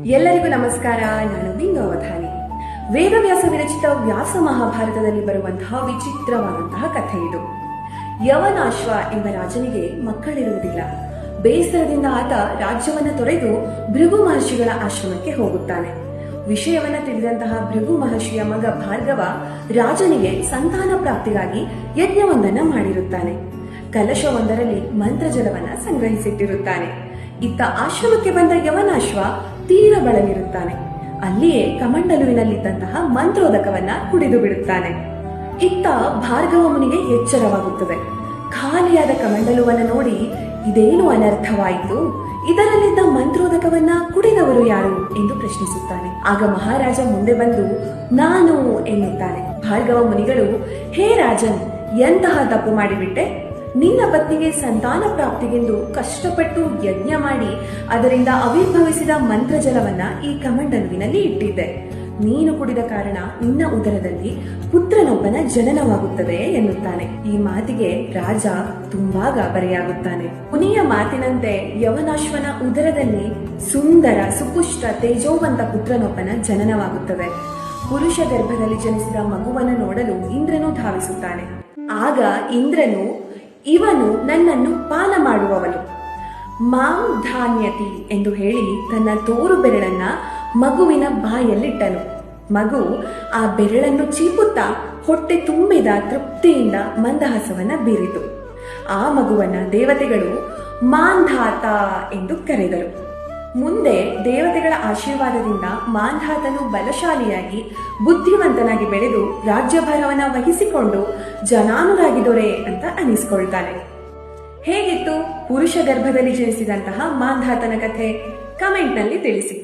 ಎಲ್ಲರಿಗೂ ನಮಸ್ಕಾರ. ನಾನು ಬಿಂದು ಅವಧಾನಿ. ವೇದವ್ಯಾಸ ವಿರಚಿತ ವ್ಯಾಸ ಮಹಾಭಾರತದಲ್ಲಿ ಬರುವಂತಹ ವಿಚಿತ್ರವಾದಂತಹ ಕಥೆ ಇದು. ಯವನಾಶ್ವ ಎಂಬ ರಾಜನಿಗೆ ಮಕ್ಕಳಿರುವುದಿಲ್ಲ. ಬೇಸರದಿಂದ ಆತ ರಾಜ್ಯವನ್ನ ತೊರೆದು ಭೃಗು ಮಹರ್ಷಿಗಳ ಆಶ್ರಮಕ್ಕೆ ಹೋಗುತ್ತಾನೆ. ವಿಷಯವನ್ನ ತಿಳಿದಂತಹ ಭೃಗು ಮಹರ್ಷಿಯ ಮಗ ಭಾರ್ಗವ ರಾಜನಿಗೆ ಸಂತಾನ ಪ್ರಾಪ್ತಿಗಾಗಿ ಯಜ್ಞವೊಂದನ್ನ ಮಾಡಿರುತ್ತಾನೆ. ಕಲಶವೊಂದರಲ್ಲಿ ಮಂತ್ರಜಲವನ್ನ ಸಂಗ್ರಹಿಸಿಟ್ಟಿರುತ್ತಾನೆ. ಇತ್ತ ಆಶ್ರಮಕ್ಕೆ ಬಂದ ಯವನಾಶ್ವ ತೀರ ಬಳಲಿರುತ್ತಾನೆ. ಅಲ್ಲಿಯೇ ಕಮಂಡಲುವಿನಲ್ಲಿದ್ದಂತಹ ಮಂತ್ರೋದಕವನ್ನ ಕುಡಿದು ಬಿಡುತ್ತಾನೆ. ಇತ್ತ ಭಾರ್ಗವ ಮುನಿಗೆ ಎಚ್ಚರವಾಗುತ್ತದೆ. ಖಾಲಿಯಾದ ಕಮಂಡಲುವನ್ನ ನೋಡಿ ಇದೇನು ಅನರ್ಥವಾಯಿತು, ಇದರಲ್ಲಿದ್ದ ಮಂತ್ರೋದಕವನ್ನ ಕುಡಿದವರು ಯಾರು ಎಂದು ಪ್ರಶ್ನಿಸುತ್ತಾನೆ. ಆಗ ಮಹಾರಾಜ ಮುಂದೆ ಬಂದು ನಾನು ಎನ್ನುತ್ತಾನೆ. ಭಾರ್ಗವ ಮುನಿಗಳು, ಹೇ ರಾಜನ್, ಎಂತಹ ತಪ್ಪು ಮಾಡಿಬಿಟ್ಟೆ? ನಿನ್ನ ಪತ್ನಿಗೆ ಸಂತಾನ ಪ್ರಾಪ್ತಿಗೆಂದು ಕಷ್ಟಪಟ್ಟು ಯಜ್ಞ ಮಾಡಿ ಅದರಿಂದ ಆವಿರ್ಭವಿಸಿದ ಮಂತ್ರಜಲವನ್ನ ಈ ಕಮಂಡಲುವಿನಲ್ಲಿ ಇಟ್ಟಿದ್ದೆ. ನೀನು ಕುಡಿದ ಕಾರಣ ನಿನ್ನ ಉದರದಲ್ಲಿ ಪುತ್ರನೊಬ್ಬನ ಜನನವಾಗುತ್ತದೆ ಎನ್ನುತ್ತಾನೆ. ಈ ಮಾತಿಗೆ ರಾಜ ತುಂಬಾ ಗಾಬರಿಯಾಗುತ್ತಾನೆ. ಮುನಿಯ ಮಾತಿನಂತೆ ಯವನಾಶ್ವನ ಉದರದಲ್ಲಿ ಸುಂದರ ಸುಪುಷ್ಟ ತೇಜೋವಂತ ಪುತ್ರನೊಬ್ಬನ ಜನನವಾಗುತ್ತದೆ. ಪುರುಷ ಗರ್ಭದಲ್ಲಿ ಜನಿಸಿದ ಮಗುವನ್ನು ನೋಡಲು ಇಂದ್ರನು ಧಾವಿಸುತ್ತಾನೆ. ಆಗ ಇಂದ್ರನು, ಇವನು ನನ್ನನ್ನು ಪಾನ ಮಾಡುವವನು, ಮಾಂ ಧಾನ್ಯತಿ ಎಂದು ಹೇಳಿ ತನ್ನ ತೋರು ಬೆರಳನ್ನ ಮಗುವಿನ ಬಾಯಲ್ಲಿಟ್ಟನು. ಮಗು ಆ ಬೆರಳನ್ನು ಚೀಪುತ್ತಾ ಹೊಟ್ಟೆ ತುಂಬಿದ ತೃಪ್ತಿಯಿಂದ ಮಂದಹಾಸವನ್ನ ಬೀರಿತು. ಆ ಮಗುವನ್ನ ದೇವತೆಗಳು ಮಾಂಧಾತ ಎಂದು ಕರೆದರು. ಮುಂದೆ ದೇವತೆಗಳ ಆಶೀರ್ವಾದದಿಂದ ಮಾಂಧಾತನು ಬಲಶಾಲಿಯಾಗಿ ಬುದ್ಧಿವಂತನಾಗಿ ಬೆಳೆದು ರಾಜ್ಯಭಾರವನ್ನ ವಹಿಸಿಕೊಂಡು ಜನಾನುರಾಗಿ ದೊರೆ ಅಂತ ಅನಿಸ್ಕೊಳ್ತಾನೆ. ಹೇಗಿತ್ತು ಪುರುಷ ಗರ್ಭದಲ್ಲಿ ಜನಿಸಿದಂತಹ ಮಾಂಧಾತನ ಕಥೆ? ಕಮೆಂಟ್ ನಲ್ಲಿ ತಿಳಿಸಿ.